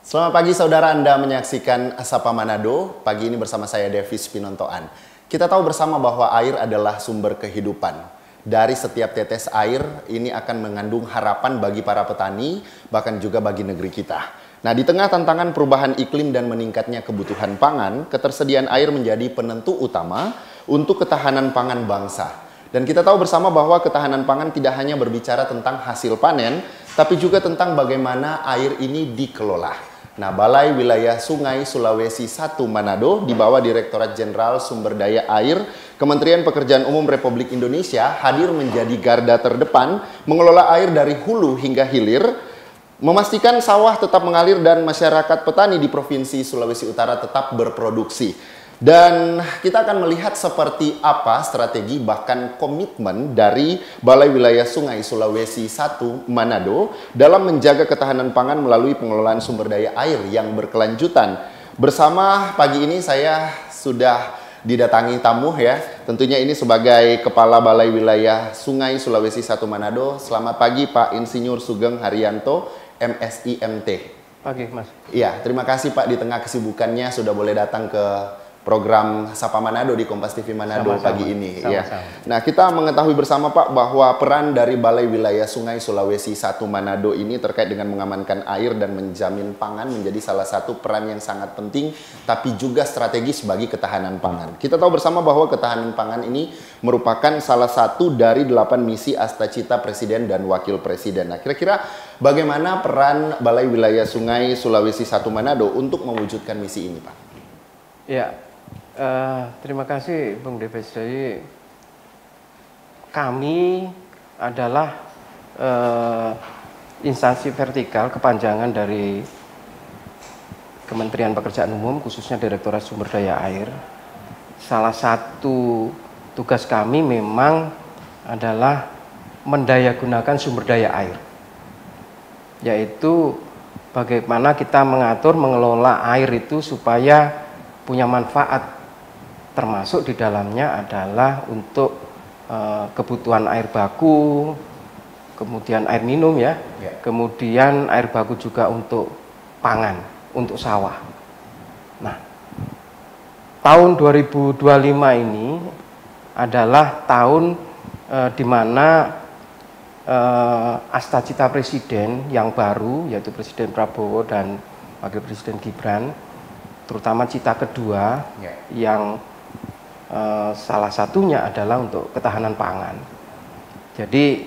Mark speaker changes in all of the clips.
Speaker 1: Selamat pagi saudara, Anda menyaksikan Sapa Manado. Pagi ini bersama saya Davis Pinontoan. Kita tahu bersama bahwa air adalah sumber kehidupan. Dari setiap tetes air ini akan mengandung harapan bagi para petani, bahkan juga bagi negeri kita. Nah, di tengah tantangan perubahan iklim dan meningkatnya kebutuhan pangan, ketersediaan air menjadi penentu utama untuk ketahanan pangan bangsa. Dan kita tahu bersama bahwa ketahanan pangan tidak hanya berbicara tentang hasil panen, tapi juga tentang bagaimana air ini dikelola. Nah, Balai Wilayah Sungai Sulawesi I Manado di bawah Direktorat Jenderal Sumber Daya Air Kementerian Pekerjaan Umum Republik Indonesia hadir menjadi garda terdepan mengelola air dari hulu hingga hilir, memastikan sawah tetap mengalir dan masyarakat petani di Provinsi Sulawesi Utara tetap berproduksi. Dan kita akan melihat seperti apa strategi bahkan komitmen dari Balai Wilayah Sungai Sulawesi I Manado dalam menjaga ketahanan pangan melalui pengelolaan sumber daya air yang berkelanjutan. Bersama pagi ini saya sudah didatangi tamu ya. Tentunya ini sebagai Kepala Balai Wilayah Sungai Sulawesi I Manado. Selamat pagi Pak Insinyur Sugeng Haryanto, MSI MT.
Speaker 2: Pagi Mas.
Speaker 1: Iya, terima kasih Pak di tengah kesibukannya sudah boleh datang ke program Sapa Manado di Kompas TV Manado pagi ini. Ya. Nah, kita mengetahui bersama Pak bahwa peran dari Balai Wilayah Sungai Sulawesi I Manado ini terkait dengan mengamankan air dan menjamin pangan menjadi salah satu peran yang sangat penting, tapi juga strategis bagi ketahanan pangan. Kita tahu bersama bahwa ketahanan pangan ini merupakan salah satu dari 8 misi Astacita Presiden dan Wakil Presiden. Nah, kira-kira bagaimana peran Balai Wilayah Sungai Sulawesi I Manado untuk mewujudkan misi ini, Pak?
Speaker 2: Ya. Terima kasih Bung Davis. Jadi kami adalah instansi vertikal kepanjangan dari Kementerian Pekerjaan Umum, khususnya Direktorat Sumber Daya Air. Salah satu tugas kami memang adalah mendayagunakan sumber daya air, yaitu bagaimana kita mengatur, mengelola air itu supaya punya manfaat, termasuk di dalamnya adalah untuk kebutuhan air baku, kemudian air minum ya, kemudian air baku juga untuk pangan, untuk sawah. Nah, tahun 2025 ini adalah tahun di mana Astacita Presiden yang baru, yaitu Presiden Prabowo dan Wakil Presiden Gibran, terutama cita kedua yang salah satunya adalah untuk ketahanan pangan. Jadi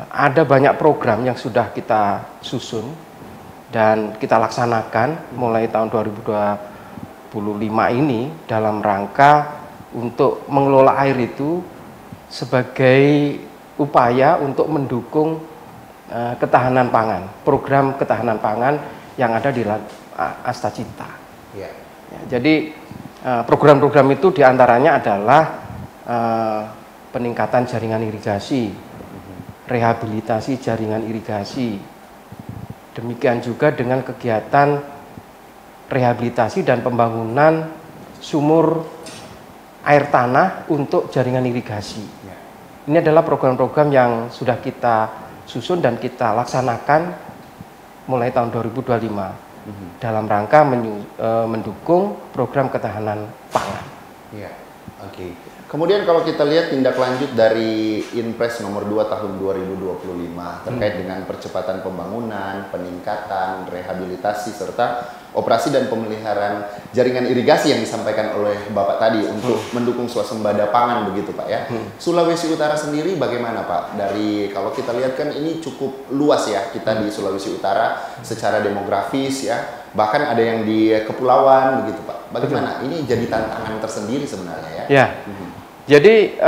Speaker 2: ada banyak program yang sudah kita susun dan kita laksanakan mulai tahun 2025 ini dalam rangka untuk mengelola air itu sebagai upaya untuk mendukung ketahanan pangan, program ketahanan pangan yang ada di Astacita. Ya, jadi program-program itu diantaranya adalah peningkatan jaringan irigasi, rehabilitasi jaringan irigasi, demikian juga dengan kegiatan rehabilitasi dan pembangunan sumur air tanah untuk jaringan irigasi. Ini adalah program-program yang sudah kita susun dan kita laksanakan mulai tahun 2025. Dalam rangka mendukung program ketahanan pangan.
Speaker 1: Ya, oke. Kemudian kalau kita lihat tindak lanjut dari Inpres nomor 2 tahun 2025 terkait dengan percepatan pembangunan, peningkatan, rehabilitasi serta operasi dan pemeliharaan jaringan irigasi yang disampaikan oleh Bapak tadi untuk mendukung swasembada pangan begitu Pak ya. Sulawesi Utara sendiri bagaimana Pak? Dari kalau kita lihat kan ini cukup luas ya kita di Sulawesi Utara secara demografis ya. Bahkan ada yang di kepulauan begitu Pak. Bagaimana? Ini jadi tantangan tersendiri sebenarnya ya.
Speaker 2: Ya. Jadi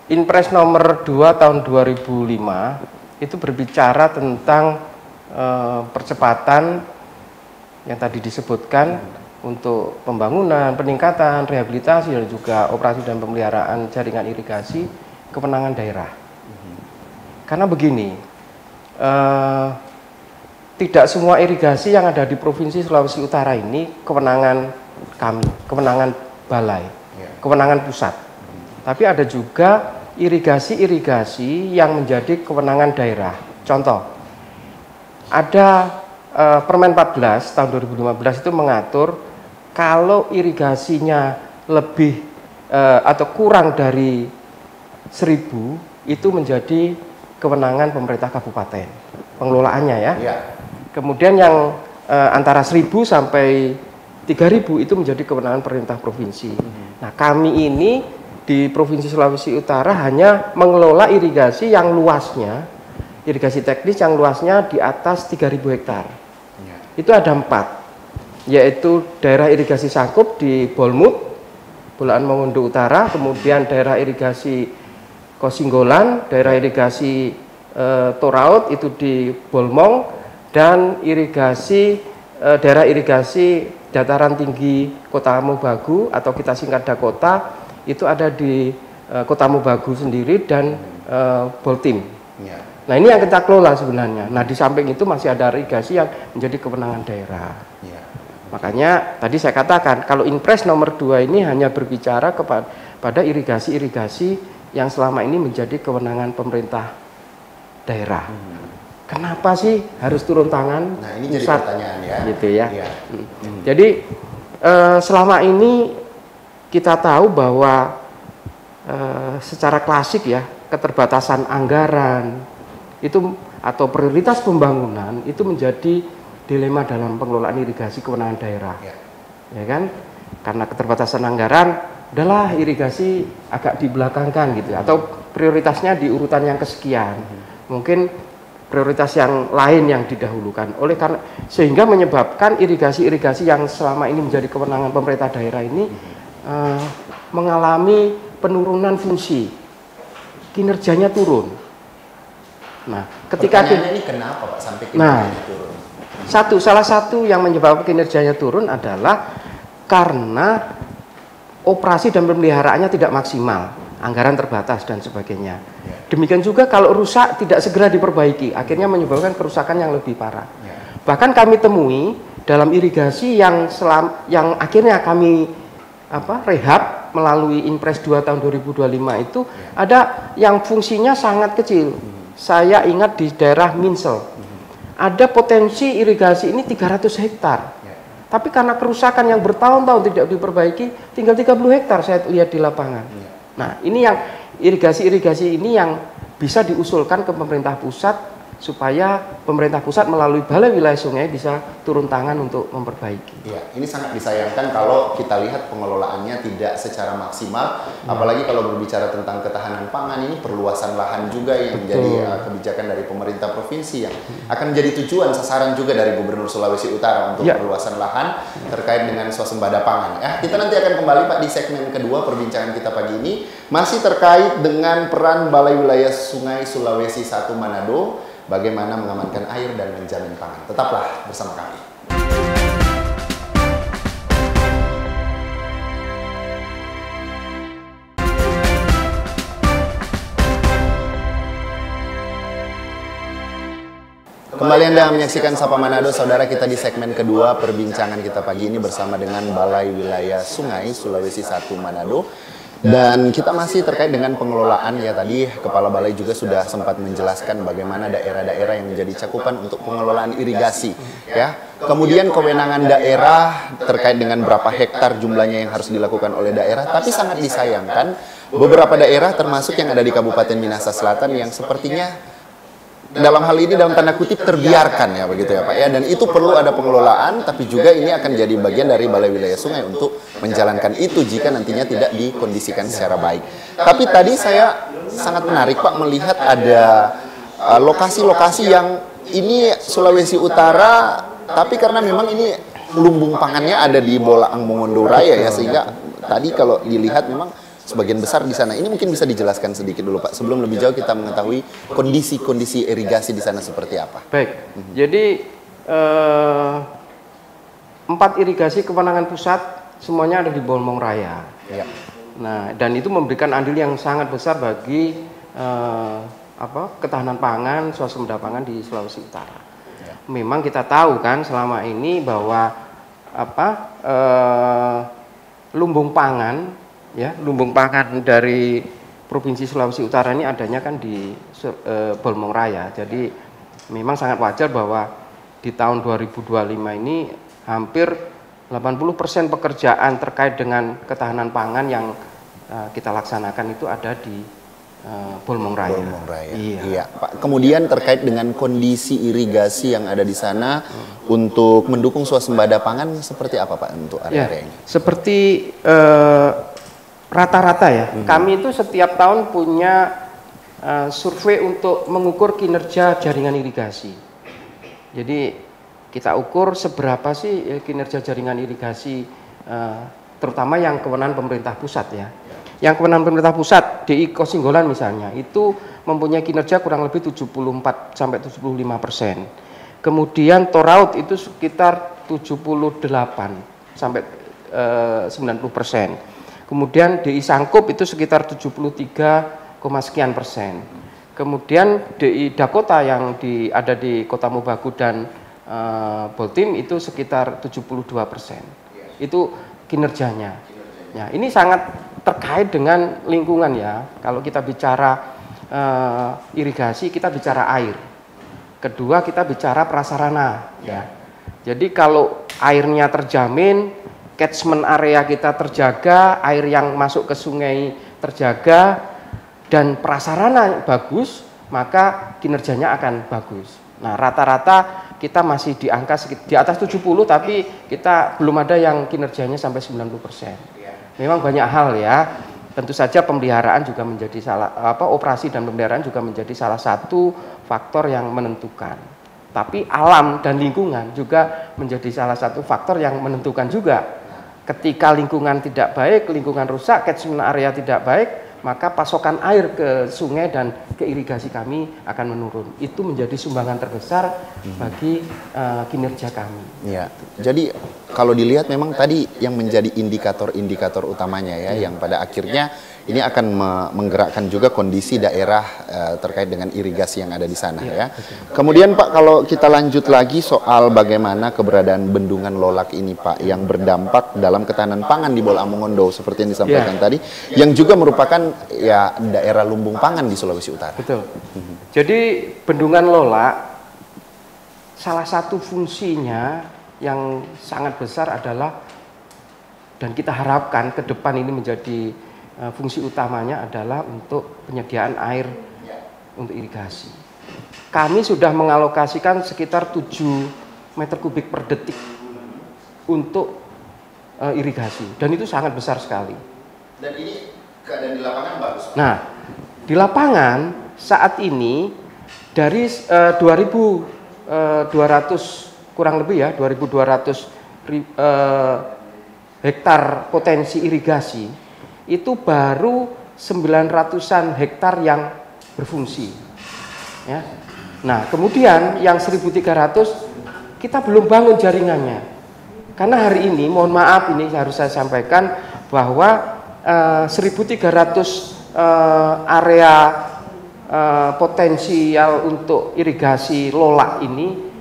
Speaker 2: Inpres nomor 2 tahun 2005 itu berbicara tentang percepatan yang tadi disebutkan untuk pembangunan, peningkatan, rehabilitasi dan juga operasi dan pemeliharaan jaringan irigasi kewenangan daerah. Karena begini, tidak semua irigasi yang ada di Provinsi Sulawesi Utara ini kewenangan kami, kewenangan balai, kewenangan pusat. Tapi ada juga irigasi-irigasi yang menjadi kewenangan daerah. Contoh, ada Permen 14 tahun 2015 itu mengatur kalau irigasinya lebih atau kurang dari 1.000 itu menjadi kewenangan pemerintah kabupaten pengelolaannya ya. Kemudian yang antara 1.000 sampai 3.000 itu menjadi kewenangan pemerintah provinsi. Nah, kami ini di Provinsi Sulawesi Utara hanya mengelola irigasi yang luasnya, irigasi teknis yang luasnya di atas 3.000 hektar. Itu ada 4, yaitu daerah irigasi Sangkup di Bolmut, Bolaan Mongondo Utara, kemudian daerah irigasi Kosinggolan, daerah irigasi Toraut itu di Bolmong, dan daerah irigasi dataran tinggi Kota Mobagu atau kita singkat Dakota itu ada di Kota Mobagu sendiri dan Boltim. Nah, ini yang kita kelola sebenarnya. Nah, di samping itu masih ada irigasi yang menjadi kewenangan daerah. Makanya tadi saya katakan kalau Inpres nomor 2 ini hanya berbicara kepada irigasi-irigasi yang selama ini menjadi kewenangan pemerintah daerah. Kenapa sih harus turun tangan?
Speaker 1: Nah, ini jadi pertanyaan ya.
Speaker 2: Gitu ya. Jadi selama ini kita tahu bahwa secara klasik ya, keterbatasan anggaran itu atau prioritas pembangunan itu menjadi dilema dalam pengelolaan irigasi kewenangan daerah. Ya kan? Karena keterbatasan anggaran, udahlah irigasi agak dibelakangkan gitu atau prioritasnya di urutan yang kesekian. Mungkin prioritas yang lain yang didahulukan. Oleh karena sehingga menyebabkan irigasi-irigasi yang selama ini menjadi kewenangan pemerintah daerah ini mengalami penurunan fungsi. Kinerjanya turun. Nah, ketika
Speaker 1: ini kenapa Pak sampai kinerjanya turun?
Speaker 2: Salah satu yang menyebabkan kinerjanya turun adalah karena operasi dan pemeliharaannya tidak maksimal, anggaran terbatas dan sebagainya. Demikian juga kalau rusak tidak segera diperbaiki, akhirnya menyebabkan kerusakan yang lebih parah. Bahkan kami temui dalam irigasi yang akhirnya kami rehab melalui Inpres 2 tahun 2025 itu ada yang fungsinya sangat kecil. Saya ingat di daerah Minsel ada potensi irigasi ini 300 hektar. Tapi karena kerusakan yang bertahun-tahun tidak diperbaiki, tinggal 30 hektar saya lihat di lapangan. Nah, ini yang irigasi-irigasi ini yang bisa diusulkan ke pemerintah pusat supaya pemerintah pusat melalui Balai Wilayah Sungai bisa turun tangan untuk memperbaiki.
Speaker 1: Iya, ini sangat disayangkan kalau kita lihat pengelolaannya tidak secara maksimal, apalagi kalau berbicara tentang ketahanan pangan, ini perluasan lahan juga yang menjadi kebijakan dari pemerintah provinsi yang akan menjadi tujuan sasaran juga dari Gubernur Sulawesi Utara untuk perluasan lahan terkait dengan swasembada pangan. Kita nanti akan kembali Pak di segmen kedua perbincangan kita pagi ini, masih terkait dengan peran Balai Wilayah Sungai Sulawesi 1 Manado, bagaimana mengamankan air dan menjamin pangan. Tetaplah bersama kami. Kembali Anda menyaksikan Sapa Manado, saudara, kita di segmen kedua perbincangan kita pagi ini bersama dengan Balai Wilayah Sungai Sulawesi 1 Manado. Dan kita masih terkait dengan pengelolaan ya, tadi Kepala Balai juga sudah sempat menjelaskan bagaimana daerah-daerah yang menjadi cakupan untuk pengelolaan irigasi ya. Kemudian kewenangan daerah terkait dengan berapa hektar jumlahnya yang harus dilakukan oleh daerah, tapi sangat disayangkan beberapa daerah termasuk yang ada di Kabupaten Minahasa Selatan yang sepertinya dalam hal ini dalam tanda kutip terbiarkan ya begitu ya Pak ya, dan itu perlu ada pengelolaan, tapi juga ini akan jadi bagian dari Balai Wilayah Sungai untuk menjalankan itu jika nantinya tidak dikondisikan secara baik. Tapi tadi saya sangat menarik Pak melihat ada lokasi-lokasi yang ini Sulawesi Utara, tapi karena memang ini lumbung pangannya ada di Bolaan Mongondo Raya ya, sehingga tadi kalau dilihat memang sebagian besar di sana. Ini mungkin bisa dijelaskan sedikit dulu Pak, sebelum lebih jauh kita mengetahui kondisi-kondisi irigasi di sana seperti apa.
Speaker 2: Baik, jadi 4 irigasi kewenangan pusat semuanya ada di Bolmong Raya.
Speaker 1: Ya.
Speaker 2: Nah, dan itu memberikan andil yang sangat besar bagi ketahanan pangan, swasembada pangan di Sulawesi Utara. Ya. Memang kita tahu kan selama ini bahwa lumbung pangan dari Provinsi Sulawesi Utara ini adanya kan di Bolmong Raya. Jadi memang sangat wajar bahwa di tahun 2025 ini hampir 80% pekerjaan terkait dengan ketahanan pangan yang kita laksanakan itu ada di Bolmong Raya.
Speaker 1: Bolmong Raya. Iya, Pak. Kemudian terkait dengan kondisi irigasi yang ada di sana untuk mendukung swasembada pangan seperti apa Pak untuk area-area ini?
Speaker 2: Seperti rata-rata ya. Kami itu setiap tahun punya survei untuk mengukur kinerja jaringan irigasi. Jadi kita ukur seberapa sih kinerja jaringan irigasi, terutama yang kewenangan pemerintah pusat ya. Yang kewenangan pemerintah pusat, DI Kosinggolan misalnya, itu mempunyai kinerja kurang lebih 74 sampai 75%. Kemudian Toraut itu sekitar 78 sampai 90%. Kemudian DI Sangkup itu sekitar 73, sekian persen. Kemudian DI Dakota yang ada di Kota Mobagu dan Boltim itu sekitar 72%. Itu kinerjanya. Ya, ini sangat terkait dengan lingkungan ya. Kalau kita bicara irigasi, kita bicara air. Kedua, kita bicara prasarana ya. Jadi kalau airnya terjamin, catchment area kita terjaga, air yang masuk ke sungai terjaga, dan prasarana bagus, maka kinerjanya akan bagus. Nah, rata-rata kita masih di angka di atas 70, tapi kita belum ada yang kinerjanya sampai 90%. Memang banyak hal ya. Tentu saja pemeliharaan juga menjadi operasi dan pemeliharaan juga menjadi salah satu faktor yang menentukan. Tapi alam dan lingkungan juga menjadi salah satu faktor yang menentukan juga. Ketika lingkungan tidak baik, lingkungan rusak, catchment area tidak baik, maka pasokan air ke sungai dan ke irigasi kami akan menurun. Itu menjadi sumbangan terbesar bagi kinerja kami.
Speaker 1: Ya. Jadi kalau dilihat memang tadi yang menjadi indikator-indikator utamanya ya, yang pada akhirnya ini akan menggerakkan juga kondisi daerah terkait dengan irigasi yang ada di sana ya. Kemudian Pak, kalau kita lanjut lagi soal bagaimana keberadaan bendungan Lolak ini Pak, yang berdampak dalam ketahanan pangan di Bola Mongondo seperti yang disampaikan tadi, yang juga merupakan ya daerah lumbung pangan di Sulawesi Utara.
Speaker 2: Betul. Jadi bendungan Lolak salah satu fungsinya yang sangat besar adalah, dan kita harapkan ke depan ini menjadi fungsi utamanya adalah untuk penyediaan air untuk irigasi. Kami sudah mengalokasikan sekitar 7 meter kubik per detik untuk irigasi, dan itu sangat besar sekali.
Speaker 1: Dan ini keadaan di lapangan bagus.
Speaker 2: Nah, di lapangan saat ini dari 2.200 kurang lebih ya 2.200 hektar potensi irigasi, itu baru 900-an hektar yang berfungsi ya. Nah, kemudian yang 1.300 kita belum bangun jaringannya, karena hari ini mohon maaf ini harus saya sampaikan bahwa 1.300 area potensial untuk irigasi Lolak ini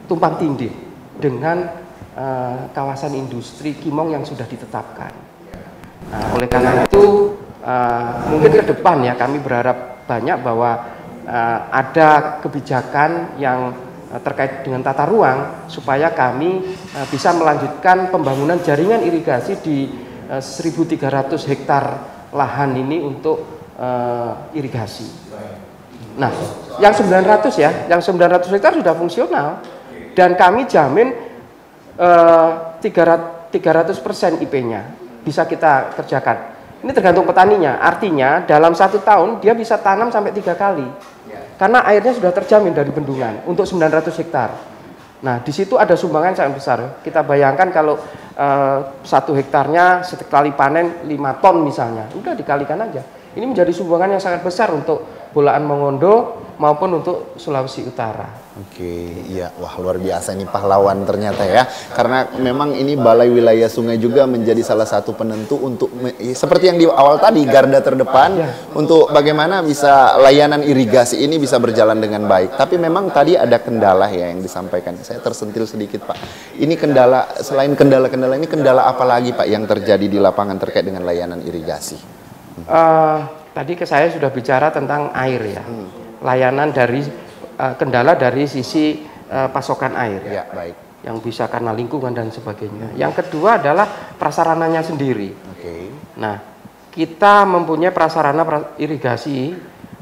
Speaker 2: tumpang tindih dengan kawasan industri Kimong yang sudah ditetapkan. Nah, oleh karena itu mungkin ke depan ya kami berharap banyak bahwa ada kebijakan yang terkait dengan tata ruang supaya kami bisa melanjutkan pembangunan jaringan irigasi di 1.300 hektar lahan ini untuk irigasi. Nah, yang 900 ya, yang 900 hektar sudah fungsional dan kami jamin 300% IP-nya bisa kita kerjakan. Ini tergantung petaninya, artinya dalam 1 tahun dia bisa tanam sampai 3 kali. Karena airnya sudah terjamin dari bendungan untuk 900 hektar. Nah, di situ ada sumbangan sangat besar. Kita bayangkan kalau 1 hektarnya sekali panen 5 ton misalnya, udah dikalikan aja. Ini menjadi sumbangan yang sangat besar untuk Bolaan Mongondo maupun untuk Sulawesi Utara.
Speaker 1: Oke, iya, wah luar biasa ini pahlawan ternyata ya. Karena memang ini Balai Wilayah Sungai juga menjadi salah satu penentu untuk seperti yang di awal tadi, garda terdepan untuk bagaimana bisa layanan irigasi ini bisa berjalan dengan baik. Tapi memang tadi ada kendala ya yang disampaikan. Saya tersentil sedikit Pak. Ini kendala, selain kendala-kendala ini kendala apa lagi Pak yang terjadi di lapangan terkait dengan layanan irigasi?
Speaker 2: Tadi saya sudah bicara tentang air ya. Layanan dari kendala dari sisi pasokan air.
Speaker 1: Ya, baik.
Speaker 2: Yang bisa karena lingkungan dan sebagainya. Yang kedua adalah prasarananya sendiri.
Speaker 1: Oke.
Speaker 2: Nah, kita mempunyai prasarana irigasi,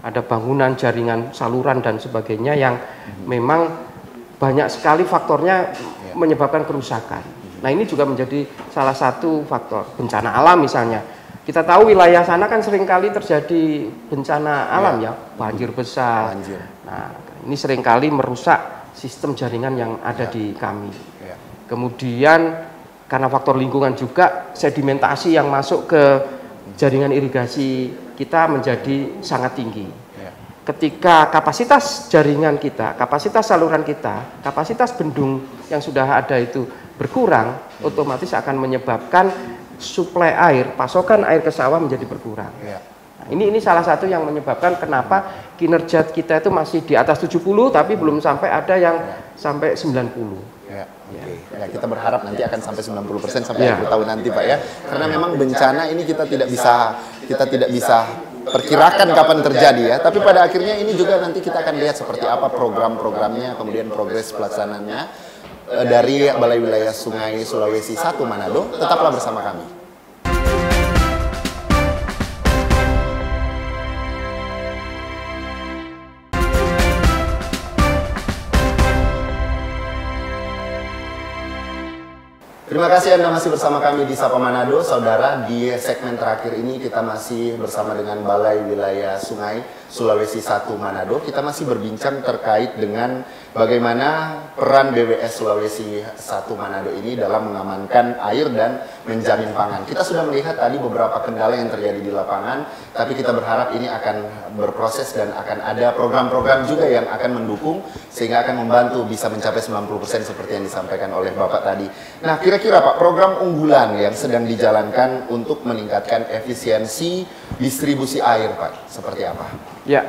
Speaker 2: ada bangunan, jaringan, saluran dan sebagainya yang memang banyak sekali faktornya menyebabkan kerusakan. Nah, ini juga menjadi salah satu faktor bencana alam misalnya. Kita tahu wilayah sana kan seringkali terjadi bencana alam ya, banjir besar.
Speaker 1: Banjir.
Speaker 2: Nah, ini seringkali merusak sistem jaringan yang ada di kami. Kemudian karena faktor lingkungan juga, sedimentasi yang masuk ke jaringan irigasi kita menjadi sangat tinggi. Ketika kapasitas jaringan kita, kapasitas saluran kita, kapasitas bendung yang sudah ada itu berkurang, otomatis akan menyebabkan suplai air, pasokan air ke sawah menjadi berkurang. Nah, ini salah satu yang menyebabkan kenapa kinerja kita itu masih di atas 70 tapi belum sampai ada yang sampai 90.
Speaker 1: Ya, kita berharap nanti akan sampai 90% sampai akhir tahun nanti, Pak ya. Karena memang bencana ini kita tidak bisa perkirakan kapan terjadi ya. Tapi pada akhirnya ini juga nanti kita akan lihat seperti apa program-programnya, kemudian progres pelaksanaannya dari Balai Wilayah Sungai Sulawesi 1 Manado. Tetaplah bersama kami. Terima kasih Anda masih bersama kami di Sapa Manado, saudara. Di segmen terakhir ini kita masih bersama dengan Balai Wilayah Sungai Sulawesi 1 Manado. Kita masih berbincang terkait dengan bagaimana peran BWS Sulawesi 1 Manado ini dalam mengamankan air dan menjamin pangan. Kita sudah melihat tadi beberapa kendala yang terjadi di lapangan, tapi kita berharap ini akan berproses dan akan ada program-program juga yang akan mendukung sehingga akan membantu bisa mencapai 90% seperti yang disampaikan oleh Bapak tadi. Nah, kira-kira Pak, program unggulan yang sedang dijalankan untuk meningkatkan efisiensi distribusi air, Pak, seperti apa?
Speaker 2: Ya,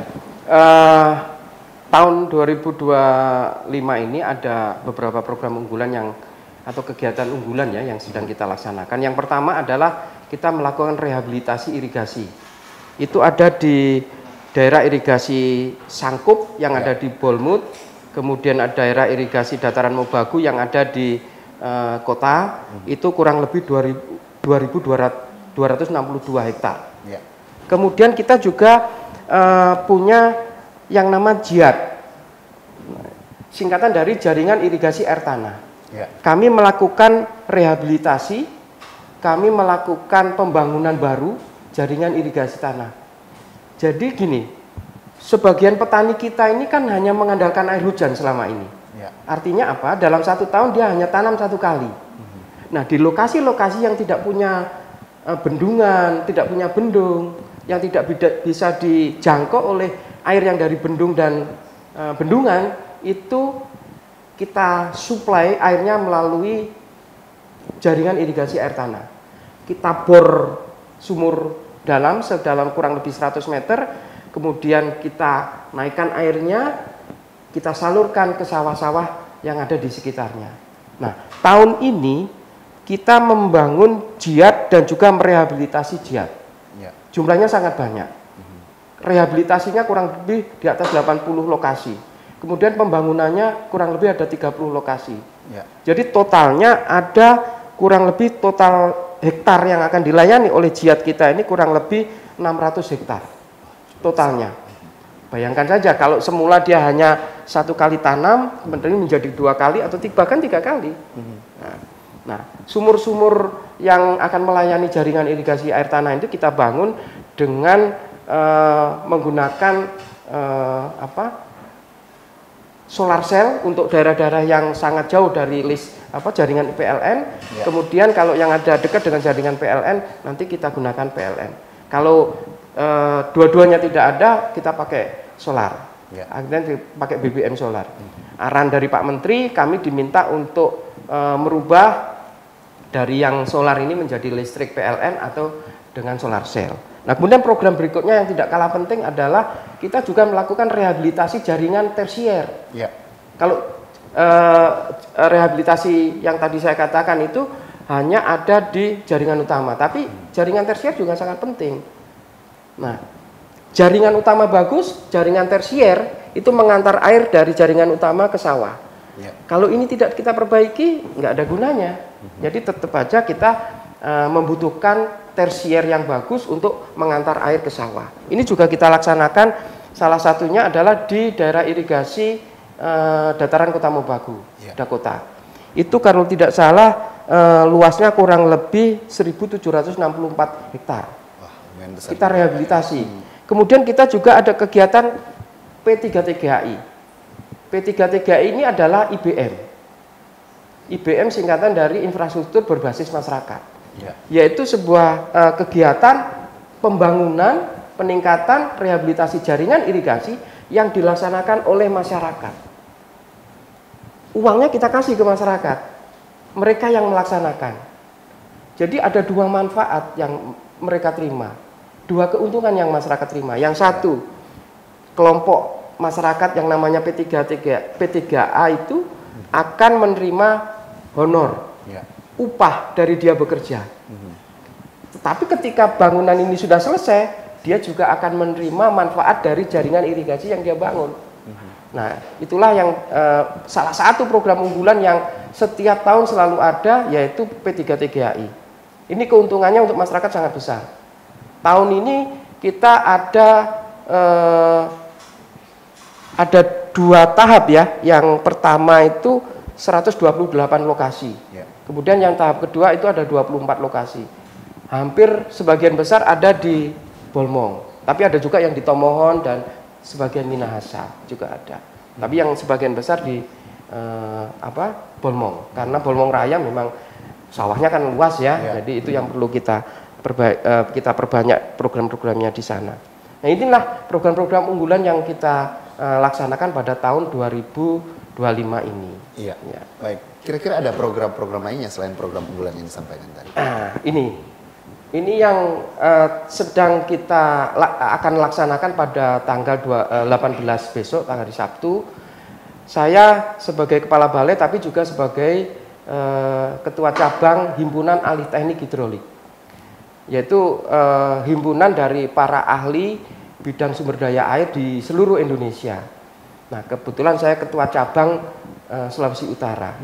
Speaker 2: tahun 2025 ini ada beberapa program unggulan atau kegiatan unggulan ya yang sedang kita laksanakan. Yang pertama adalah kita melakukan rehabilitasi irigasi. Itu ada di daerah irigasi Sangkup yang ada di Bolmut, kemudian ada daerah irigasi Dataran Mobagu yang ada di kota, itu kurang lebih 2.262 hektar. Kemudian kita juga punya yang nama JIAT, singkatan dari Jaringan Irigasi Air Tanah. Kami melakukan rehabilitasi, kami melakukan pembangunan baru jaringan irigasi tanah. Jadi gini, sebagian petani kita ini kan hanya mengandalkan air hujan selama ini. Artinya apa? Dalam 1 tahun dia hanya tanam 1 kali. Nah, di lokasi-lokasi yang tidak punya bendungan, tidak punya bendung, yang tidak bisa dijangkau oleh air yang dari bendung dan bendungan, itu kita suplai airnya melalui jaringan irigasi air tanah. Kita bor sumur dalam sedalam kurang lebih 100 meter, kemudian kita naikkan airnya, kita salurkan ke sawah-sawah yang ada di sekitarnya. Nah, tahun ini kita membangun JIAT dan juga merehabilitasi JIAT. Jumlahnya sangat banyak. Rehabilitasinya kurang lebih di atas 80 lokasi. Kemudian pembangunannya kurang lebih ada 30 lokasi. Jadi totalnya ada kurang lebih total hektar yang akan dilayani oleh JIAT kita ini kurang lebih 600 hektar totalnya. Bayangkan saja kalau semula dia hanya 1 kali tanam, kemudian menjadi 2 kali atau bahkan 3 kali. Nah, sumur-sumur yang akan melayani jaringan irigasi air tanah itu kita bangun dengan menggunakan solar cell untuk daerah-daerah yang sangat jauh dari list jaringan PLN. Kemudian kalau yang ada dekat dengan jaringan PLN, nanti kita gunakan PLN. Kalau dua-duanya tidak ada, kita pakai solar. Akhirnya pakai BBM solar. Arahan dari Pak Menteri, kami diminta untuk merubah dari yang solar ini menjadi listrik PLN atau dengan solar cell. Nah, kemudian program berikutnya yang tidak kalah penting adalah kita juga melakukan rehabilitasi jaringan tersier. Kalau rehabilitasi yang tadi saya katakan itu hanya ada di jaringan utama, tapi jaringan tersier juga sangat penting. Nah, jaringan utama bagus, jaringan tersier itu mengantar air dari jaringan utama ke sawah. Kalau ini tidak kita perbaiki, nggak ada gunanya. Jadi tetap aja kita membutuhkan tersier yang bagus untuk mengantar air ke sawah. Ini juga kita laksanakan, salah satunya adalah di daerah irigasi dataran Kota Mobagu, Dakota. Itu kalau tidak salah luasnya kurang lebih 1.764 hektar.
Speaker 1: Wah, lumayan besar.
Speaker 2: Kita rehabilitasi. Kemudian kita juga ada kegiatan P3TGAI. P3TGAI ini adalah IBM. IBM singkatan dari infrastruktur berbasis masyarakat. Yaitu sebuah kegiatan pembangunan, peningkatan, rehabilitasi jaringan irigasi yang dilaksanakan oleh masyarakat. Uangnya kita kasih ke masyarakat. Mereka yang melaksanakan. Jadi ada dua manfaat yang mereka terima. Dua keuntungan yang masyarakat terima. Yang satu, kelompok masyarakat yang namanya P3A itu akan menerima honor, upah dari dia bekerja. Tetapi ketika bangunan ini sudah selesai, dia juga akan menerima manfaat dari jaringan irigasi yang dia bangun. Nah, itulah yang salah satu program unggulan yang setiap tahun selalu ada, yaitu P3TGAI. Ini keuntungannya untuk masyarakat sangat besar. Tahun ini kita ada dua tahap ya. Yang pertama itu 128 lokasi. Kemudian yang tahap kedua itu ada 24 lokasi. Hampir sebagian besar ada di Bolmong. Tapi ada juga yang di Tomohon dan sebagian Minahasa juga ada. Tapi yang sebagian besar di Bolmong. Karena Bolmong Raya memang sawahnya kan luas ya. Jadi itu yang perlu kita perbanyak program-programnya di sana. Nah, inilah program-program unggulan yang kita laksanakan pada tahun 2025 ini.
Speaker 1: Iya. Baik. Kira-kira ada program-program lainnya selain program unggulan yang disampaikan tadi?
Speaker 2: Ini yang sedang kita akan laksanakan pada tanggal 18 besok, tanggal hari Sabtu. Saya sebagai kepala balai, tapi juga sebagai ketua cabang Himpunan Alih Teknik Hidrolik, yaitu himpunan dari para ahli bidang sumber daya air di seluruh Indonesia. Nah, kebetulan saya ketua cabang Sulawesi Utara.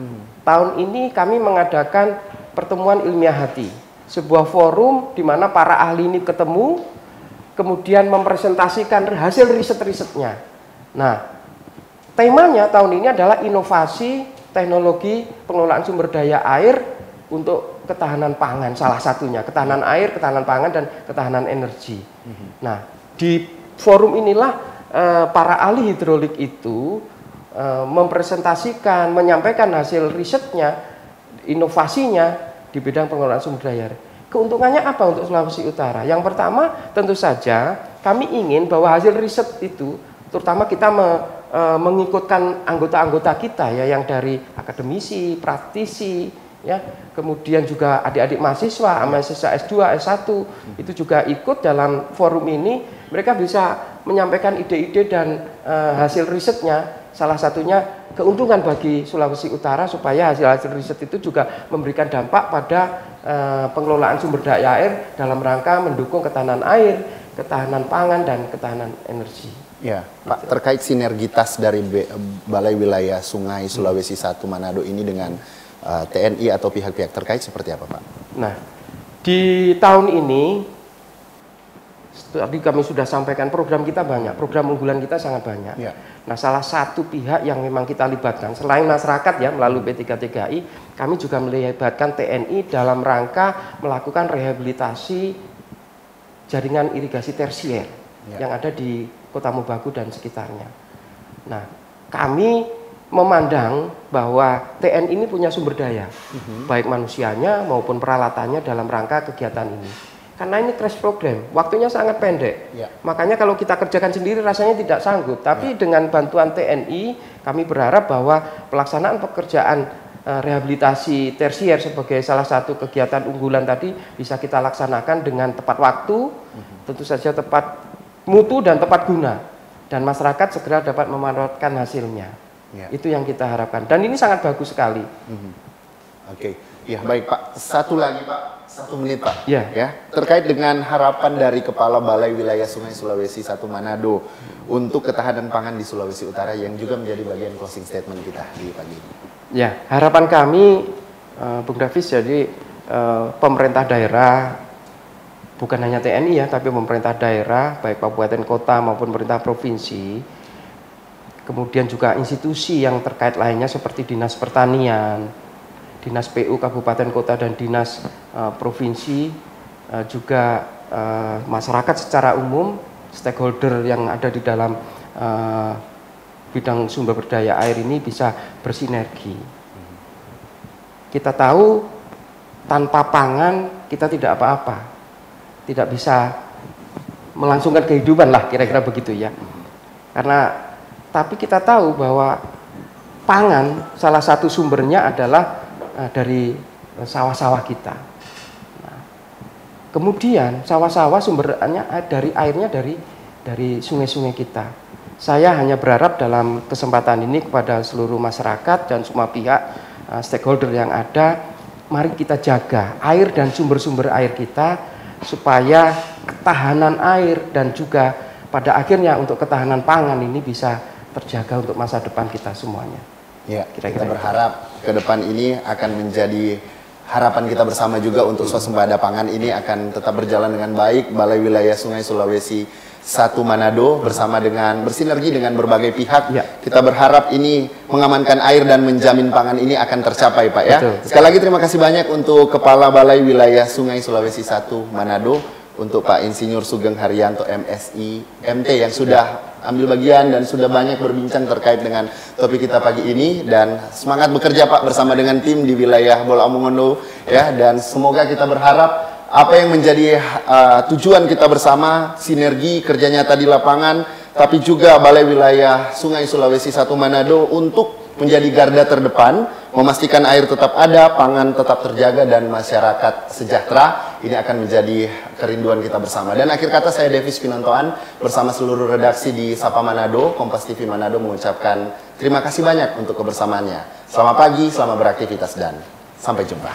Speaker 2: Tahun ini kami mengadakan pertemuan ilmiah hati, sebuah forum di mana para ahli ini ketemu, kemudian mempresentasikan hasil riset-risetnya. Nah, temanya tahun ini adalah inovasi teknologi pengelolaan sumber daya air untuk ketahanan pangan, salah satunya ketahanan air, ketahanan pangan, dan ketahanan energi. Nah, di forum inilah para ahli hidrolik itu mempresentasikan, menyampaikan hasil risetnya, inovasinya di bidang pengelolaan sumber daya air. Keuntungannya apa untuk Sulawesi Utara? Yang pertama, tentu saja kami ingin bahwa hasil riset itu, terutama kita mengikutkan anggota-anggota kita ya, yang dari akademisi, praktisi, ya, kemudian juga adik-adik mahasiswa S2, S1 itu juga ikut dalam forum ini. Mereka bisa menyampaikan ide-ide dan hasil risetnya. Salah satunya keuntungan bagi Sulawesi Utara supaya hasil-hasil riset itu juga memberikan dampak pada pengelolaan sumber daya air dalam rangka mendukung ketahanan air, ketahanan pangan, dan ketahanan energi.
Speaker 1: Ya, Pak, terkait sinergitas dari Balai Wilayah Sungai Sulawesi 1 Manado ini dengan TNI atau pihak-pihak terkait seperti apa, Pak?
Speaker 2: Nah, di tahun ini tadi kami sudah sampaikan program kita banyak, program unggulan kita sangat banyak. Nah, salah satu pihak yang memang kita libatkan selain masyarakat ya melalui P3TGAI, kami juga melibatkan TNI dalam rangka melakukan rehabilitasi jaringan irigasi tersier yang ada di Kota Mobagu dan sekitarnya. Nah, kami memandang bahwa TNI ini punya sumber daya, baik manusianya maupun peralatannya dalam rangka kegiatan ini. Karena ini crash program, waktunya sangat pendek. Makanya kalau kita kerjakan sendiri rasanya tidak sanggup. Tapi dengan bantuan TNI, kami berharap bahwa pelaksanaan pekerjaan rehabilitasi tersier sebagai salah satu kegiatan unggulan tadi bisa kita laksanakan dengan tepat waktu, tentu saja tepat mutu dan tepat guna. Dan masyarakat segera dapat memanfaatkan hasilnya. Itu yang kita harapkan. Dan ini sangat bagus sekali.
Speaker 1: Oke. Ya baik Pak, satu lagi Pak, 1 menit Pak.
Speaker 2: Ya.
Speaker 1: Terkait dengan harapan dari Kepala Balai Wilayah Sungai Sulawesi 1 Manado untuk ketahanan pangan di Sulawesi Utara yang juga menjadi bagian closing statement kita di pagi ini.
Speaker 2: Ya, harapan kami, Bung Davis, jadi pemerintah daerah, bukan hanya TNI ya, tapi pemerintah daerah, baik kabupaten kota maupun pemerintah provinsi, kemudian juga institusi yang terkait lainnya seperti Dinas Pertanian, Dinas PU kabupaten kota dan Dinas provinsi, juga masyarakat secara umum, stakeholder yang ada di dalam bidang sumber daya air ini bisa bersinergi. Kita tahu tanpa pangan kita tidak apa-apa, tidak bisa melangsungkan kehidupan lah, kira-kira begitu ya. Karena tapi kita tahu bahwa pangan salah satu sumbernya adalah dari sawah-sawah kita. Nah, kemudian sawah-sawah sumbernya dari airnya dari sungai-sungai kita. Saya hanya berharap dalam kesempatan ini kepada seluruh masyarakat dan semua pihak stakeholder yang ada, mari kita jaga air dan sumber-sumber air kita supaya ketahanan air dan juga pada akhirnya untuk ketahanan pangan ini bisa terjaga untuk masa depan kita semuanya.
Speaker 1: Ya, kita berharap ke depan ini akan menjadi harapan kita bersama juga untuk swasembada pangan ini akan tetap berjalan dengan baik. Balai Wilayah Sungai Sulawesi 1 Manado bersama dengan bersinergi dengan berbagai pihak. Ya. Kita berharap ini mengamankan air dan menjamin pangan ini akan tercapai Pak ya. Betul. Sekali lagi terima kasih banyak untuk Kepala Balai Wilayah Sungai Sulawesi 1 Manado, untuk Pak Insinyur Sugeng Haryanto MSI MT yang sudah ambil bagian dan sudah banyak berbincang terkait dengan topik kita pagi ini, dan semangat bekerja Pak bersama dengan tim di wilayah Bola Omongondo ya, dan semoga kita berharap apa yang menjadi tujuan kita bersama, sinergi kerja nyata di lapangan, tapi juga Balai Wilayah Sungai Sulawesi 1 Manado untuk menjadi garda terdepan, memastikan air tetap ada, pangan tetap terjaga, dan masyarakat sejahtera. Ini akan menjadi kerinduan kita bersama. Dan akhir kata saya Davis Pinontoan bersama seluruh redaksi di Sapa Manado, Kompas TV Manado mengucapkan terima kasih banyak untuk kebersamaannya. Selamat pagi, selamat beraktivitas, dan sampai jumpa.